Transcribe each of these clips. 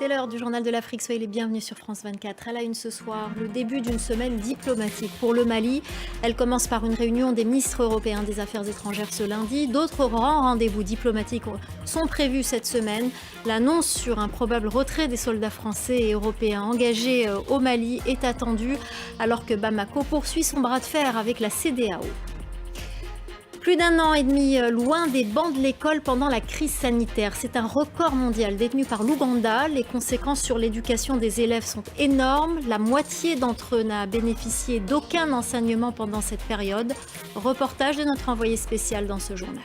C'est l'heure du journal de l'Afrique. Soyez les bienvenus sur France 24. À la une ce soir, le début d'une semaine diplomatique pour le Mali. Elle commence par une réunion des ministres européens des Affaires étrangères ce lundi. D'autres grands rendez-vous diplomatiques sont prévus cette semaine. L'annonce sur un probable retrait des soldats français et européens engagés au Mali est attendue alors que Bamako poursuit son bras de fer avec la CEDEAO. Plus d'un an et demi loin des bancs de l'école pendant la crise sanitaire. C'est un record mondial détenu par l'Ouganda. Les conséquences sur l'éducation des élèves sont énormes. La moitié d'entre eux n'a bénéficié d'aucun enseignement pendant cette période. Reportage de notre envoyé spécial dans ce journal.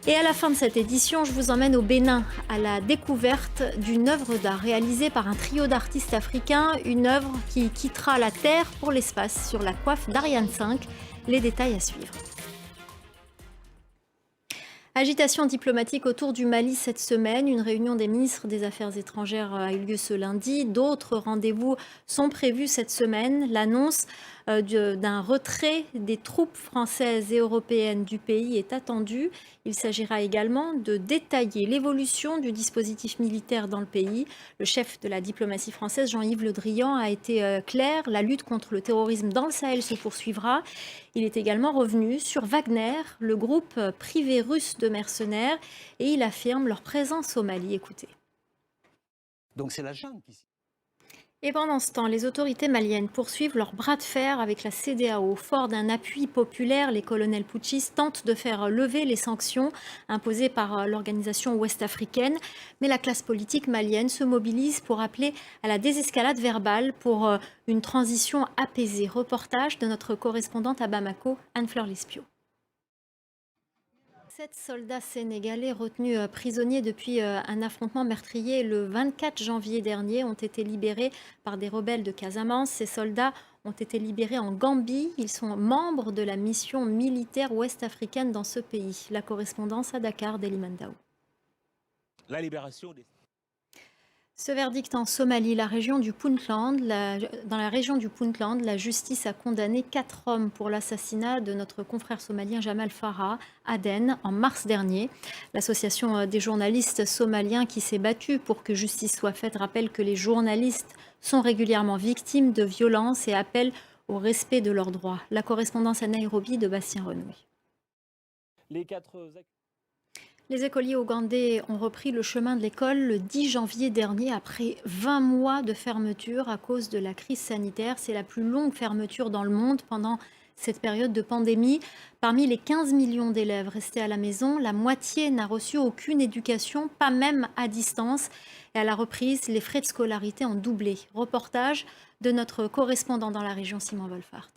Et à la fin de cette édition, je vous emmène au Bénin, à la découverte d'une œuvre d'art réalisée par un trio d'artistes africains, une œuvre qui quittera la Terre pour l'espace sur la coiffe d'Ariane 5. Les détails à suivre. Agitation diplomatique autour du Mali cette semaine. Une réunion des ministres des Affaires étrangères a eu lieu ce lundi. D'autres rendez-vous sont prévus cette semaine. L'annonce d'un retrait des troupes françaises et européennes du pays est attendue. Il s'agira également de détailler l'évolution du dispositif militaire dans le pays. Le chef de la diplomatie française, Jean-Yves Le Drian, a été clair. La lutte contre le terrorisme dans le Sahel se poursuivra. Il est également revenu sur Wagner, le groupe privé russe de mercenaires, et il affirme leur présence au Mali. Écoutez. Donc c'est la junte ici. Et pendant ce temps, les autorités maliennes poursuivent leur bras de fer avec la CEDEAO. Fort d'un appui populaire, les colonels putschistes tentent de faire lever les sanctions imposées par l'organisation ouest-africaine. Mais la classe politique malienne se mobilise pour appeler à la désescalade verbale pour une transition apaisée. Reportage de notre correspondante à Bamako, Anne-Fleur Lespio. 7 soldats sénégalais retenus prisonniers depuis un affrontement meurtrier le 24 janvier dernier ont été libérés par des rebelles de Casamance. Ces soldats ont été libérés en Gambie. Ils sont membres de la mission militaire ouest-africaine dans ce pays. La correspondance à Dakar d'Eli Mandao. La libération des... Ce verdict en Somalie, dans la région du Puntland, la justice a condamné 4 hommes pour l'assassinat de notre confrère somalien Jamal Farah à Aden en mars dernier. L'association des journalistes somaliens qui s'est battue pour que justice soit faite rappelle que les journalistes sont régulièrement victimes de violences et appelle au respect de leurs droits. La correspondance à Nairobi de Bastien Renouy. Les écoliers ougandais ont repris le chemin de l'école le 10 janvier dernier après 20 mois de fermeture à cause de la crise sanitaire. C'est la plus longue fermeture dans le monde pendant cette période de pandémie. Parmi les 15 millions d'élèves restés à la maison, la moitié n'a reçu aucune éducation, pas même à distance. Et à la reprise, les frais de scolarité ont doublé. Reportage de notre correspondant dans la région, Simon Wolfart.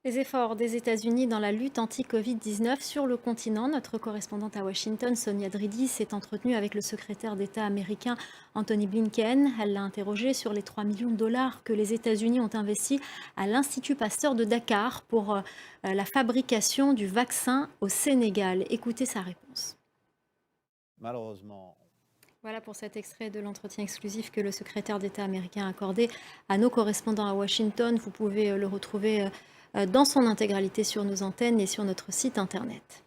Les efforts des États-Unis dans la lutte anti-Covid-19 sur le continent. Notre correspondante à Washington, Sonia Dridis, s'est entretenue avec le secrétaire d'État américain Anthony Blinken. Elle l'a interrogé sur les 3 millions de dollars que les États-Unis ont investis à l'Institut Pasteur de Dakar pour la fabrication du vaccin au Sénégal. Écoutez sa réponse. Malheureusement. Voilà pour cet extrait de l'entretien exclusif que le secrétaire d'État américain a accordé à nos correspondants à Washington. Vous pouvez le retrouver dans son intégralité sur nos antennes et sur notre site internet.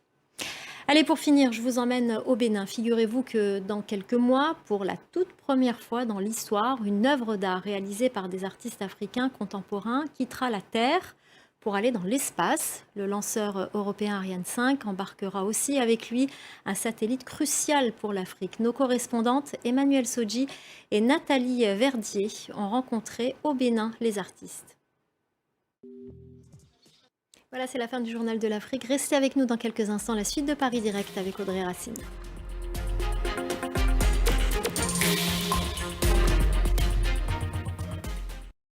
Allez, pour finir, je vous emmène au Bénin. Figurez-vous que dans quelques mois, pour la toute première fois dans l'histoire, une œuvre d'art réalisée par des artistes africains contemporains quittera la Terre pour aller dans l'espace. Le lanceur européen Ariane 5 embarquera aussi avec lui un satellite crucial pour l'Afrique. Nos correspondantes Emmanuelle Sodji et Nathalie Verdier ont rencontré au Bénin les artistes. Voilà, c'est la fin du journal de l'Afrique. Restez avec nous dans quelques instants, la suite de Paris Direct avec Audrey Racine.